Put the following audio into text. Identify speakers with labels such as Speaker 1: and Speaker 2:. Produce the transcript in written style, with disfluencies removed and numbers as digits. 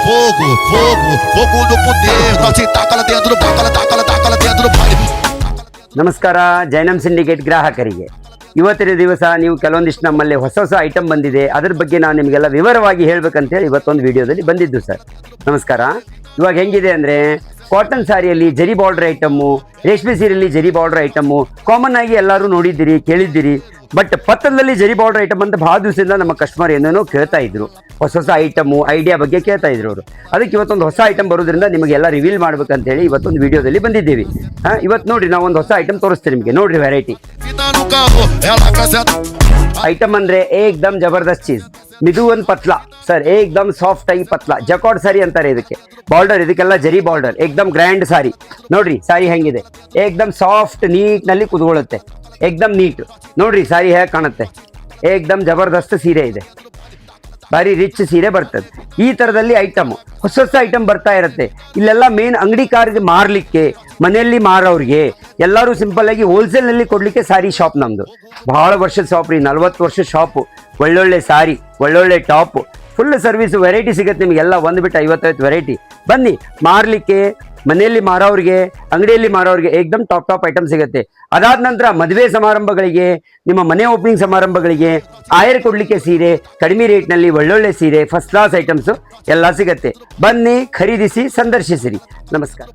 Speaker 1: fogo, fogo, fogo do poder. Nós taca dentro, taca dentro do baile.
Speaker 2: ನಮಸ್ಕಾರ ಜೈನಮ್ syndicate ಗ್ರಾಹಕರಿಗೆ ಇವತ್ತಿನ ದಿವಸ ನೀವು ಕೆಲವೊಂದಿಷ್ಟು ನಮ್ಮಲ್ಲಿ ಹೊಸ ಹೊಸ ಐಟಮ್ ಬಂದಿದೆ ಅದರ ಬಗ್ಗೆ ನಾನು ನಿಮಗೆಲ್ಲ ವಿವರವಾಗಿ ಹೇಳಬೇಕಂತೇಳಿ ಇವತ್ತೊಂದು ವಿಡಿಯೋದಲ್ಲಿ ಬಂದಿದ್ದು ಸರ್. ನಮಸ್ಕಾರ. ಇವಾಗ ಹೆಂಗಿದೆ ಅಂದರೆ ಕಾಟನ್ ಸಾರಿಯಲ್ಲಿ ಜರಿ ಬಾರ್ಡರ್ ಐಟಮ್ಮು, ರೇಷ್ಮೆ ಸೀರೆಯಲ್ಲಿ ಜರಿ ಬಾರ್ಡರ್ ಐಟಮ್ಮು ಕಾಮನ್ ಆಗಿ ಎಲ್ಲರೂ ನೋಡಿದ್ದೀರಿ, ಕೇಳಿದ್ದೀರಿ. ಬಟ್ ಪತ್ತಲದಲ್ಲಿ ಜರಿ ಬಾರ್ಡರ್ ಐಟಮ್ ಅಂತ ಭಾಳ ದಿವಸದಿಂದ ನಮ್ಮ ಕಸ್ಟಮರ್ ಏನೇನೋ ಕೇಳ್ತಾ ಇದ್ರು, ಹೊಸ ಹೊಸ ಐಟಮು ಐಡಿಯಾ ಬಗ್ಗೆ ಕೇಳ್ತಾ ಇದ್ರು ಅವರು. ಅದಕ್ಕೆ ಇವತ್ತೊಂದು ಹೊಸ ಐಟಮ್ ಬರೋದ್ರಿಂದ ನಿಮಗೆಲ್ಲ ರಿವೀಲ್ ಮಾಡ್ಬೇಕಂತೇಳಿ ಇವತ್ತೊಂದು ವಿಡಿಯೋದಲ್ಲಿ ಬಂದಿದ್ದೀವಿ. ಇವತ್ತು ನೋಡಿರಿ, ನಾವು ಒಂದು ಹೊಸ ಐಟಮ್ ತೋರಿಸ್ತೀವಿ ನಿಮಗೆ. ನೋಡಿರಿ ವೆರೈಟಿ ಐಟಮ್ ಅಂದರೆ ಏಕ್ದಮ್ ಜಬರ್ದಸ್ತ್ ಚೀಸ್. ಮಿದು ಒಂದು ಪತ್ಲಾ ಸರ್, ಏಕ್ದಮ್ ಸಾಫ್ಟ್ ಆಗಿ ಪತ್ಲಾ ಜಕಾರ್ಡ್ ಸಾರಿ ಅಂತಾರೆ ಇದಕ್ಕೆ. ಬಾರ್ಡರ್ ಇದಕ್ಕೆಲ್ಲ ಜರಿ ಬಾರ್ಡರ್, ಏಕ್ದಮ್ ಗ್ರ್ಯಾಂಡ್ ಸಾರಿ. ನೋಡ್ರಿ ಸಾರಿ ಹೆಂಗಿದೆ, ಏಕ್ದಮ್ ಸಾಫ್ಟ್ ನೀಟ್ನಲ್ಲಿ ಕುತ್ಕೊಳ್ಳುತ್ತೆ, ಏಕ್ದಮ್ ನೀಟ್. ನೋಡ್ರಿ ಸಾರಿ ಹೇಗೆ ಕಾಣುತ್ತೆ, ಏಕ್ದಮ್ ಜಬರ್ದಸ್ತ್ ಸೀರೆ ಇದೆ, ಭಾರಿ ರಿಚ್ ಸೀರೆ ಬರ್ತದೆ. ಈ ಥರದಲ್ಲಿ ಐಟಮ್ ಹೊಸ ಹೊಸ ಐಟಮ್ ಬರ್ತಾ ಇರುತ್ತೆ. ಇಲ್ಲೆಲ್ಲ ಮೇನ್ ಅಂಗಡಿಕಾರರಿಗೆ ಮಾರಲಿಕ್ಕೆ, ಮನೆಯಲ್ಲಿ ಮಾರೋರಿಗೆ, ಎಲ್ಲರೂ ಸಿಂಪಲ್ಲಾಗಿ ಹೋಲ್ಸೇಲ್ನಲ್ಲಿ ಕೊಡಲಿಕ್ಕೆ ಸಾರಿ ಶಾಪ್ ನಮ್ಮದು. ಭಾಳ ವರ್ಷದ ಶಾಪ್ ರೀ, 40 ವರ್ಷದ ಶಾಪು. ಒಳ್ಳೊಳ್ಳೆ ಸಾರಿ, ಒಳ್ಳೊಳ್ಳೆ ಟಾಪು, ಫುಲ್ ಸರ್ವಿಸು, ವೆರೈಟಿ ಸಿಗುತ್ತೆ ನಿಮಗೆಲ್ಲ. ಒಂದು ಬಿಟ್ಟು 55 ವೆರೈಟಿ. ಬನ್ನಿ, ಮಾರಲಿಕ್ಕೆ, ಮನೆಯಲ್ಲಿ ಮಾರೋರಿಗೆ, ಅಂಗಡಿಯಲ್ಲಿ ಮಾರೋರಿಗೆ ಏಕ್ದಮ್ ಟಾಪ್ ಐಟಮ್ ಸಿಗುತ್ತೆ. ಅದಾದ ನಂತರ ಮದುವೆ ಸಮಾರಂಭಗಳಿಗೆ, ನಿಮ್ಮ ಮನೆ ಓಪನಿಂಗ್ ಸಮಾರಂಭಗಳಿಗೆ, ಆಯರ್ ಕೊಡಲಿಕ್ಕೆ ಸೀರೆ, ಕಡಿಮೆ ರೇಟ್ನಲ್ಲಿ ಒಳ್ಳೊಳ್ಳೆ ಸೀರೆ, ಫಸ್ಟ್ ಕ್ಲಾಸ್ ಐಟಮ್ಸು ಎಲ್ಲ ಸಿಗುತ್ತೆ. ಬನ್ನಿ, ಖರೀದಿಸಿ, ಸಂದರ್ಶಿಸಿರಿ. ನಮಸ್ಕಾರ.